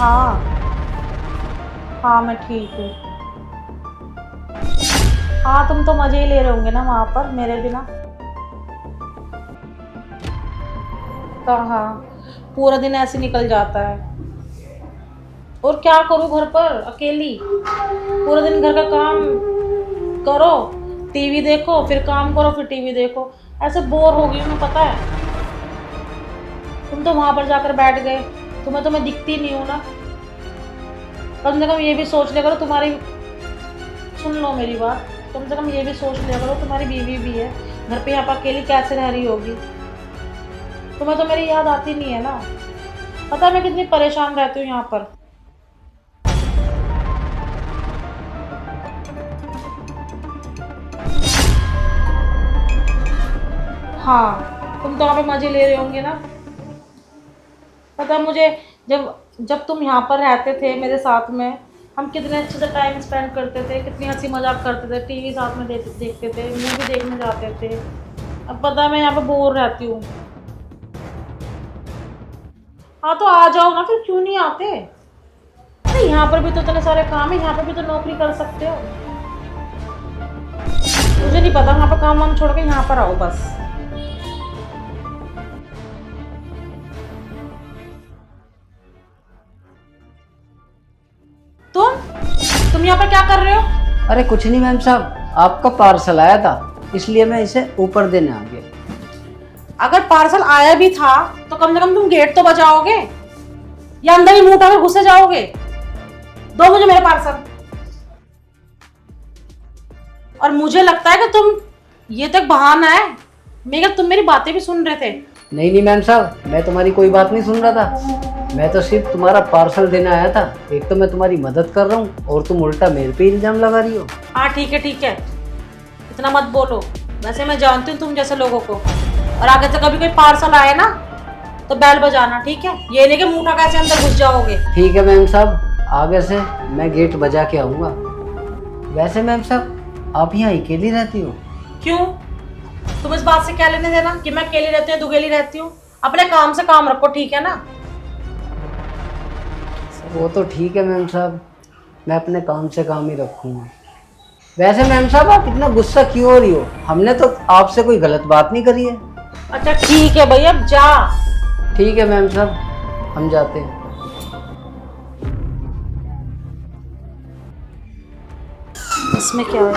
हाँ हाँ, मैं ठीक हूँ। हाँ, तुम तो मजे ही ले रहे होंगे ना वहाँ पर मेरे बिना। कहाँ, पूरा दिन ऐसे निकल जाता है। और क्या करूँ घर पर अकेली, पूरा दिन घर का काम करो, टीवी देखो, फिर काम करो, फिर टीवी देखो। ऐसे बोर हो गई हूँ मैं, पता है। तुम तो वहां पर जाकर बैठ गए, तुम्हें तो मैं दिखती नहीं हूँ ना। कम से कम ये भी सोच लिया करो तुम्हारी, सुन लो मेरी बात, कम से कम ये भी सोच लिया करो तुम्हारी बीवी भी है घर पे, यहाँ पर अकेली कैसे रह रही होगी। तुम्हें तो मेरी याद आती नहीं है ना। पता है मैं कितनी परेशान रहती हूँ यहाँ पर। हाँ, तुम तो वहाँ पे मजे ले रहे होंगे ना। पता है मुझे, जब जब तुम यहाँ पर रहते थे मेरे साथ में, हम कितने अच्छे से टाइम स्पेंड करते थे, कितनी हंसी मजाक करते थे, टीवी साथ में देखते थे, मूवी देखने जाते थे। अब पता है मैं यहाँ पे बोर रहती हूँ। हाँ तो आ जाओ ना, फिर क्यों नहीं आते। अरे यहाँ पर भी तो इतने सारे काम है, यहाँ पर भी तो नौकरी कर सकते हो। मुझे नहीं पता, वहाँ पर काम वाम छोड़ के यहाँ पर आओ बस। तुम तुम यहाँ पर क्या कर रहे हो? अरे कुछ नहीं मैम साहब, आपका पार्सल आया था इसलिए मैं इसे ऊपर देने आ गया। अगर पार्सल आया भी था तो कम से कम तुम गेट तो बजाओगे, या अंदर ही मुंह उठाकर घुसे जाओगे। दो मुझे मेरे पार्सल। और मुझे लगता है कि तुम, ये तक बहाना है, मगर तुम मेरी बातें भी सुन रहे थे। नहीं नहीं मैम साहब, मैं तुम्हारी कोई बात नहीं सुन रहा था। मैं तो सिर्फ तुम्हारा पार्सल देने आया था। एक तो मैं तुम्हारी मदद कर रहा हूँ और तुम उल्टा मेरे पे इल्जाम लगा रही हो। हाँ ठीक है ठीक है, इतना मत बोलो। वैसे मैं जानती हूँ तुम जैसे लोगों को। और आगे से कभी कोई पार्सल आए ना तो बेल बजाना, ठीक है? ये नहीं कि मुंह उठा कैसे अंदर घुस जाओगे। ठीक है मैम साहब, आगे से मैं गेट बजा के आऊँगा। वैसे मैम साहब, आप यहाँ अकेली रहती हो? क्यों, तुम इस बात से क्या लेने देना कि मैं अकेली रहती हूँ दुगेली रहती हूँ? अपने काम से काम रखो, ठीक है ना? वो तो ठीक है मैम साहब, मैं अपने काम से काम ही रखूँगा। वैसे मैम साहब, आप इतना गुस्सा क्यों हो रही हो? हमने तो आपसे कोई गलत बात नहीं करी है। अच्छा ठीक है भैया, अब जा। ठीक है मैम साहब, हम जाते हैं। इसमें क्या है?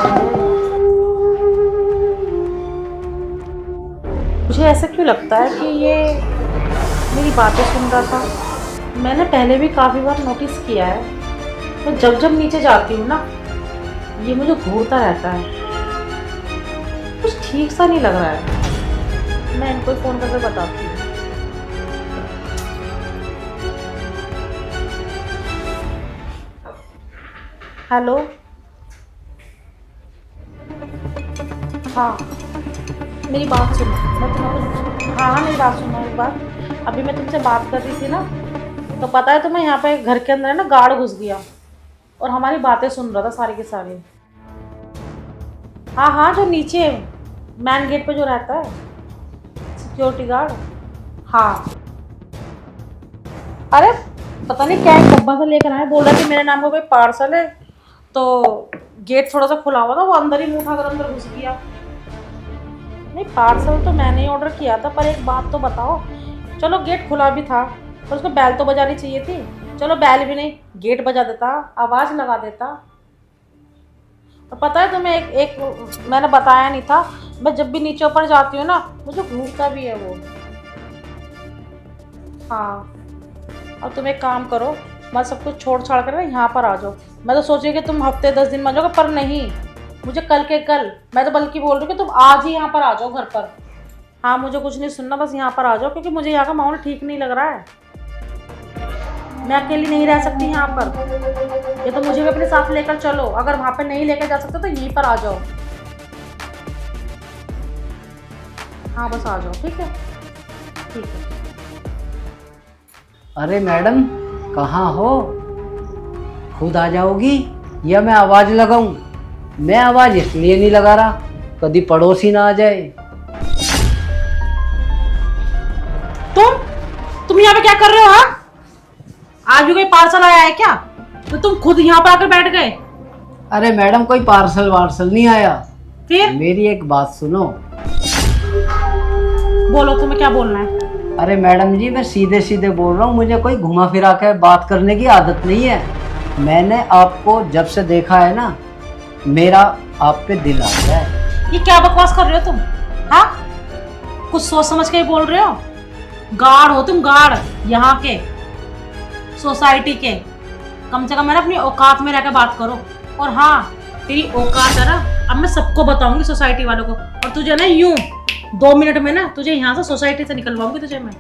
मुझे ऐसा क्यों लगता है कि ये मेरी बातें सुन रहा था। मैंने पहले भी काफ़ी बार नोटिस किया है, तो जब जब नीचे जाती हूँ ना, ये मुझे घूरता रहता है। कुछ ठीक सा नहीं लग रहा है। मैं इनको फ़ोन करके बताती हूँ। हेलो, हाँ मेरी बात सुनो। मैं तुम्हें, हाँ हाँ मेरी बात सुनो एक बार। अभी मैं तुमसे बात कर रही थी ना, तो पता है तुम्हें, यहाँ पे घर के अंदर है ना गार्ड घुस गया और हमारी बातें सुन रहा था सारी की सारी। हाँ हाँ, जो नीचे मैन गेट पे जो रहता है, सिक्योरिटी गार्ड। हाँ, अरे पता नहीं क्या एक डब्बा सा लेकर आए, बोल रहा कि मेरे नाम का कोई पार्सल है। तो गेट थोड़ा सा खुला हुआ था, वो अंदर ही मुंह उठाकर अंदर घुस गया। नहीं, पार्सल तो मैंने ही ऑर्डर किया था, पर एक बात तो बताओ। चलो गेट खुला भी था, पर उसको बैल तो बजानी चाहिए थी। चलो बैल भी नहीं, गेट बजा देता, आवाज़ लगा देता। और पता है तुम्हें, एक मैंने बताया नहीं था, मैं जब भी नीचे ऊपर जाती हूँ ना, मुझे घूरता भी है वो। हाँ, और तुम एक काम करो, मत सब कुछ छोड़ छाड़ कर ना यहाँ पर आ जाओ। मैं तो सोची कि तुम हफ्ते 10 दिन में आ जाओगे, पर नहीं, मुझे कल के कल। मैं तो बल्कि बोल रही हूँ कि तुम आज ही यहाँ पर आ जाओ घर पर। हाँ, मुझे कुछ नहीं सुनना, बस यहाँ पर आ जाओ, क्योंकि मुझे यहाँ का माहौल ठीक नहीं लग रहा है। मैं अकेली नहीं रह सकती यहाँ पर। ये तो मुझे भी अपने साथ लेकर चलो, अगर वहाँ पे नहीं लेकर जा सकते तो यहीं पर आ जाओ। हाँ बस आ जाओ, ठीक है? ठीक है। अरे मैडम, कहाँ हो? खुद आ जाओगी या मैं आवाज़ लगाऊं? मैं आवाज़ इसलिए नहीं लगा रहा, कभी पड़ोसी ना आ जाए। तुम यहाँ पे क्या कर रहे हो? हाँ, आज भी कोई पार्सल आया है क्या? तो तुम खुद यहाँ पर आकर बैठ गए? अरे मैडम, कोई पार्सल वार्सल नहीं आया। फिर मेरी एक बात सुनो। बोलो, तुम्हें क्या बोलना है? अरे मैडम जी, मैं सीधे सीधे बोल रहा हूँ, मुझे कोई घुमा फिरा के बात करने की आदत नहीं है। मैंने आपको जब से देखा है ना, मेरा आप पे दिल आ गया है। ये क्या बकवास कर रहे हो तुम? हाँ, कुछ सोच समझ के ही बोल रहे हो? गार्ड हो तुम, गार्ड यहाँ के सोसाइटी के। कम से कम है ना अपनी औकात में रहकर बात करो। और हाँ, तेरी औकात है ना, अब मैं सबको बताऊंगी सोसाइटी वालों को। और तुझे ना यूं 2 मिनट में ना तुझे यहाँ से सोसाइटी से निकलवाऊंगी तुझे मैं।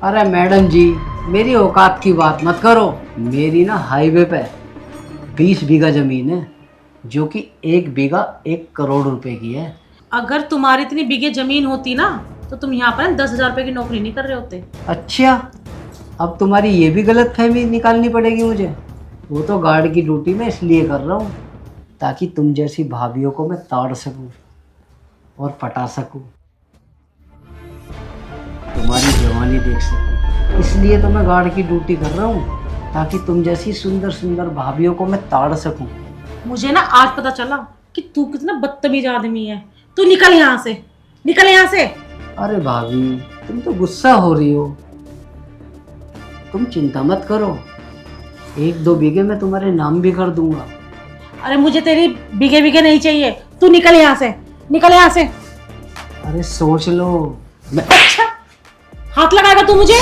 अरे मैडम जी, मेरी औकात की बात मत करो। मेरी ना हाईवे पे 20 बीघा जमीन है, जो कि 1 बीघा 1 करोड़ रुपए की है। अगर तुम्हारी इतनी बीघे जमीन होती ना, तो तुम यहाँ पर 10,000 रुपए की नौकरी नहीं कर रहे होते। अच्छा, अब तुम्हारी ये भी गलत फहमी निकालनी पड़ेगी मुझे। वो तो गार्ड की ड्यूटी में इसलिए कर रहा हूँ ताकि तुम जैसी भाभियों को मैं ताड़ सकूं और पटा सकूं, तुम्हारी जवानी देख सकूं। इसलिए तो मैं गार्ड की ड्यूटी कर रहा हूँ ताकि तुम जैसी सुंदर सुंदर भाभियों को मैं ताड़ सकूं। मुझे ना आज पता चला कि तू कितना बदतमीज आदमी है। तू निकल यहाँ से, निकल यहाँ से। अरे भाभी, तुम तो गुस्सा हो रही हो। तुम चिंता मत करो, 1-2 बीघे मैं तुम्हारे नाम भी कर दूंगा। अरे मुझे तेरी बीघे बीघे नहीं चाहिए, तू निकल यहाँ से, निकल यहाँ से। अरे सोच लो। अच्छा, हाथ लगाएगा तू मुझे?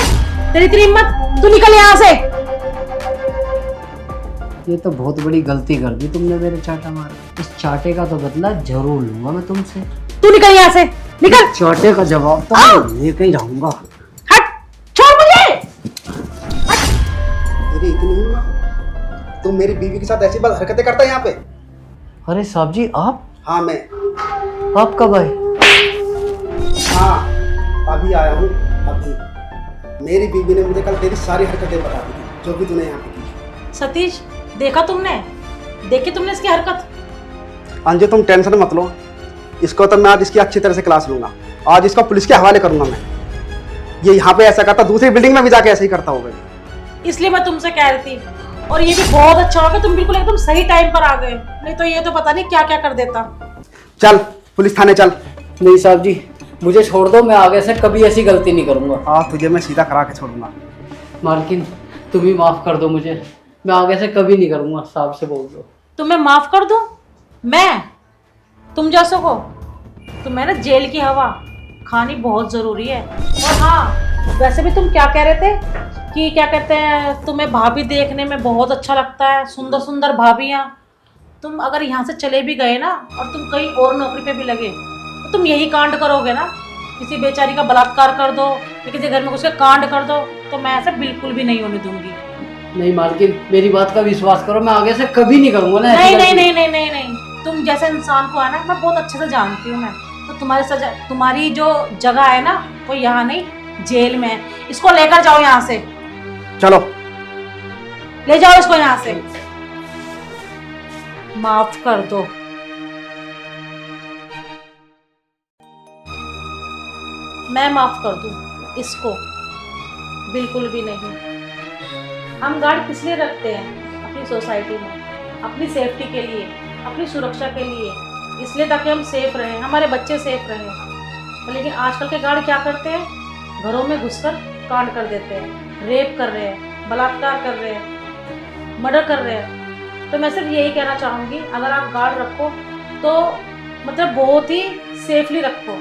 तेरी इतनी हिम्मत? तू निकल यहाँ से। ये तो बहुत बड़ी गलती कर दी तुमने मेरे चाटा मारा। इस चाटे का तो बदला जरूर लूंगा मैं तुमसे। तू निकल यहाँ से, निकल। चाटे का जवाब तो मैं लेके ही रहूंगा। हट, छोड़ मुझे। तेरी इतनी हिम्मत, तुम मेरी बीवी के साथ ऐसी बात हरकतें करता है यहाँ पे? अरे साहब जी, आप? हाँ मैं। आप कब आए? हाँ, अभी आया हूँ अभी। मेरी बीवी ने मुझे कल तेरी सारी हरकतें बता दी थी, जो भी तूने यहाँ पे की। सतीश, देखा तुमने? देखी तुमने इसकी हरकत? अंजू, तुम टेंशन मत लो। इसको तो मैं आज इसकी अच्छी तरह से क्लास लूंगा। आज इसको पुलिस के हवाले करूंगा मैं। ये यहाँ पे ऐसा करता, दूसरी बिल्डिंग में भी जाके ऐसे ही करता होगा। इसलिए मैं तुमसे कह रही थी। और ये भी बहुत अच्छा हो गया, तुम बिल्कुल एकदम सही टाइम पर आ गए, नहीं तो ये तो पता नहीं क्या क्या कर देता। चल पुलिस थाने चल। नहीं साहब जी, मुझे छोड़ दो, मैं आगे से कभी ऐसी गलती नहीं करूंगा। हाँ, तुझे मैं सीधा करा के छोड़ूंगा। मालकिन, तुम ही माफ कर दो मुझे, मैं आगे से कभी नहीं करूंगा। साहब से बोल दो। तुम्हें माफ कर दूं मैं? तुम जा सको? तुम्हें ना जेल की हवा खानी बहुत जरूरी है। और हाँ, वैसे भी तुम क्या कह रहे थे कि क्या कहते हैं, तुम्हें भाभी देखने में बहुत अच्छा लगता है, सुंदर सुंदर भाभियाँ। तुम अगर यहाँ से चले भी गए ना, और तुम कहीं और नौकरी पे भी लगे, तो तुम यही कांड करोगे ना? किसी बेचारी का बलात्कार कर दो या किसी घर में घुस के कांड कर दो, तो मैं ऐसा बिल्कुल भी नहीं होने दूंगी। नहीं मालकिन, मेरी बात का विश्वास करो, मैं आगे से कभी नहीं करूंगा ना। नहीं नहीं नहीं नहीं नहीं नहीं, तुम जैसे इंसान को है ना, मैं बहुत अच्छे से जानती हूँ मैं। तो तुम्हारी जो जगह है ना, वो यहाँ नहीं, जेल में है। इसको लेकर जाओ यहाँ से। चलो ले जाओ इसको यहाँ से। माफ कर दो। मैं माफ कर दूं इसको? बिल्कुल भी नहीं। हम गार्ड किस लिए रखते हैं अपनी सोसाइटी में? अपनी सेफ्टी के लिए, अपनी सुरक्षा के लिए, इसलिए ताकि हम सेफ रहें, हमारे बच्चे सेफ रहें। लेकिन आजकल के गार्ड क्या करते हैं? घरों में घुसकर कांड कर देते हैं, रेप कर रहे हैं, बलात्कार कर रहे हैं, मर्डर कर रहे हैं। तो मैं सिर्फ यही कहना चाहूँगी, अगर आप गार्ड रखो तो मतलब बहुत ही सेफली रखो।